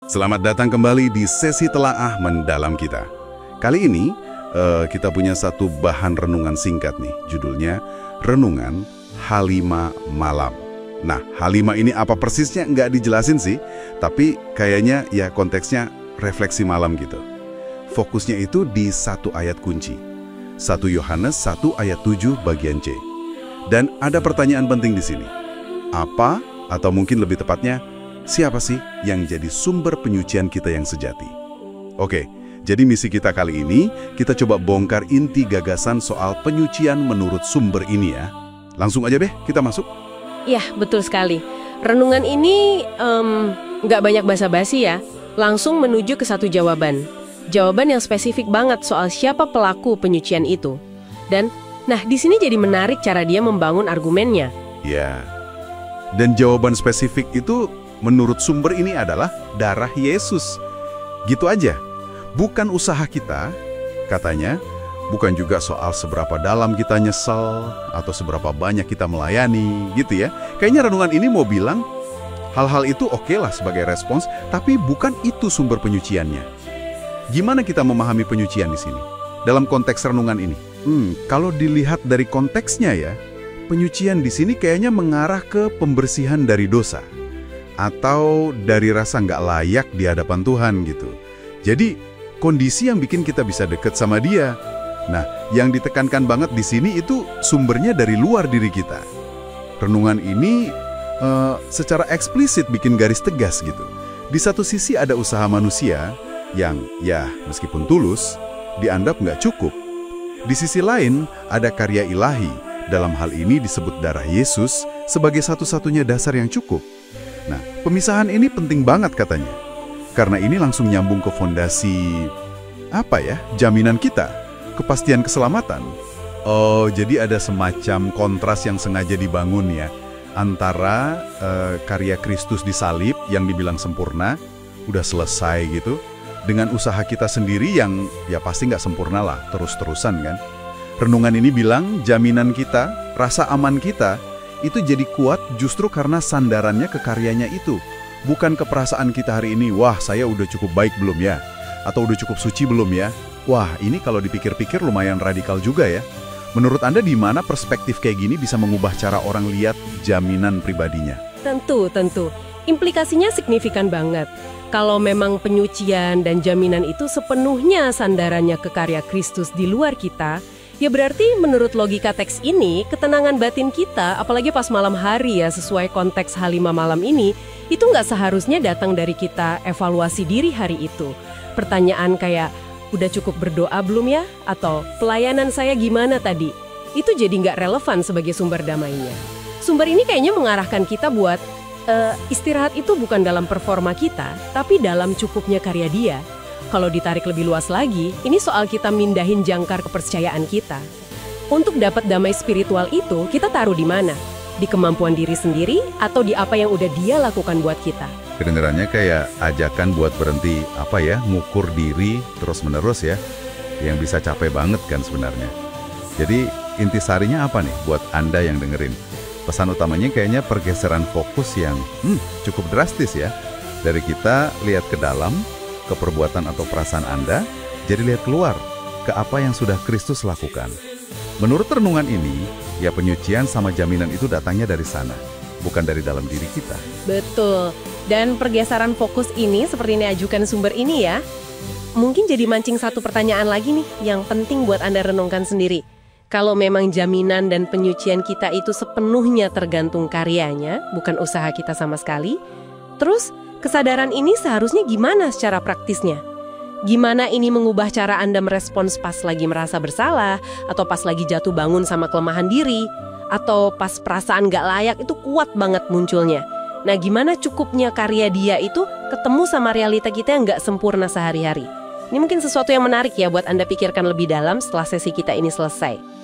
Selamat datang kembali di sesi telaah mendalam kita. Kali ini kita punya satu bahan renungan singkat nih, judulnya Renungan H5 Malam. Nah, H5 ini apa persisnya nggak dijelasin sih, tapi kayaknya ya konteksnya refleksi malam gitu. Fokusnya itu di satu ayat kunci, 1 Yohanes 1 ayat 7 bagian C. Dan ada pertanyaan penting di sini. Apa, atau mungkin lebih tepatnya, siapa sih yang jadi sumber penyucian kita yang sejati? Oke, jadi misi kita kali ini, kita coba bongkar inti gagasan soal penyucian menurut sumber ini ya. Langsung aja deh, kita masuk. Ya, betul sekali. Renungan ini nggak banyak basa-basi ya. Langsung menuju ke satu jawaban. Jawaban yang spesifik banget soal siapa pelaku penyucian itu. Dan, nah di sini jadi menarik cara dia membangun argumennya. Ya, dan jawaban spesifik itu menurut sumber ini adalah darah Yesus. Gitu aja. Bukan usaha kita, katanya. Bukan juga soal seberapa dalam kita nyesel atau seberapa banyak kita melayani, gitu ya. Kayaknya renungan ini mau bilang, hal-hal itu oke lah sebagai respons, tapi bukan itu sumber penyuciannya. Gimana kita memahami penyucian di sini? Dalam konteks renungan ini? Kalau dilihat dari konteksnya ya, penyucian di sini kayaknya mengarah ke pembersihan dari dosa. Atau dari rasa nggak layak di hadapan Tuhan gitu. Jadi, kondisi yang bikin kita bisa deket sama Dia. Nah, yang ditekankan banget di sini itu sumbernya dari luar diri kita. Renungan ini secara eksplisit bikin garis tegas gitu. Di satu sisi ada usaha manusia yang, ya meskipun tulus, dianggap nggak cukup. Di sisi lain, ada karya ilahi. Dalam hal ini disebut darah Yesus sebagai satu-satunya dasar yang cukup. Nah, pemisahan ini penting banget katanya. Karena ini langsung nyambung ke fondasi, jaminan kita, kepastian keselamatan. Oh, jadi ada semacam kontras yang sengaja dibangun ya, antara karya Kristus di salib yang dibilang sempurna, udah selesai gitu, dengan usaha kita sendiri yang ya pasti nggak sempurna lah, terus-terusan kan. Renungan ini bilang jaminan kita, rasa aman kita, itu jadi kuat justru karena sandarannya ke karyanya itu. Bukan ke perasaan kita hari ini, wah saya udah cukup baik belum ya? Atau udah cukup suci belum ya? Wah ini kalau dipikir-pikir lumayan radikal juga ya. Menurut Anda di mana perspektif kayak gini bisa mengubah cara orang lihat jaminan pribadinya? Tentu. Implikasinya signifikan banget. Kalau memang penyucian dan jaminan itu sepenuhnya sandarannya ke karya Kristus di luar kita, ya berarti menurut logika teks ini, ketenangan batin kita, apalagi pas malam hari ya sesuai konteks H5 malam ini, itu nggak seharusnya datang dari kita evaluasi diri hari itu. Pertanyaan kayak, udah cukup berdoa belum ya? Atau pelayanan saya gimana tadi? Itu jadi nggak relevan sebagai sumber damainya. Sumber ini kayaknya mengarahkan kita buat istirahat itu bukan dalam performa kita, tapi dalam cukupnya karya Dia. Kalau ditarik lebih luas lagi, ini soal kita mindahin jangkar kepercayaan kita. Untuk dapat damai spiritual itu, kita taruh di mana? Di kemampuan diri sendiri atau di apa yang udah Dia lakukan buat kita? Kedengarannya kayak ajakan buat berhenti, ngukur diri terus-menerus ya, yang bisa capek banget kan sebenarnya. Jadi intisarinya apa nih buat Anda yang dengerin? Pesan utamanya kayaknya pergeseran fokus yang cukup drastis ya. Dari kita lihat ke dalam, ke perbuatan atau perasaan Anda, jadi lihat keluar ke apa yang sudah Kristus lakukan. Menurut renungan ini, ya penyucian sama jaminan itu datangnya dari sana, bukan dari dalam diri kita. Betul. Dan pergeseran fokus ini seperti ini ajukan sumber ini ya, mungkin jadi mancing satu pertanyaan lagi nih yang penting buat Anda renungkan sendiri. Kalau memang jaminan dan penyucian kita itu sepenuhnya tergantung karyanya, bukan usaha kita sama sekali, terus kesadaran ini seharusnya gimana secara praktisnya? Gimana ini mengubah cara Anda merespons pas lagi merasa bersalah, atau pas lagi jatuh bangun sama kelemahan diri, atau pas perasaan gak layak itu kuat banget munculnya. Nah gimana cukupnya karya Dia itu ketemu sama realita kita yang gak sempurna sehari-hari? Ini mungkin sesuatu yang menarik ya buat Anda pikirkan lebih dalam setelah sesi kita ini selesai.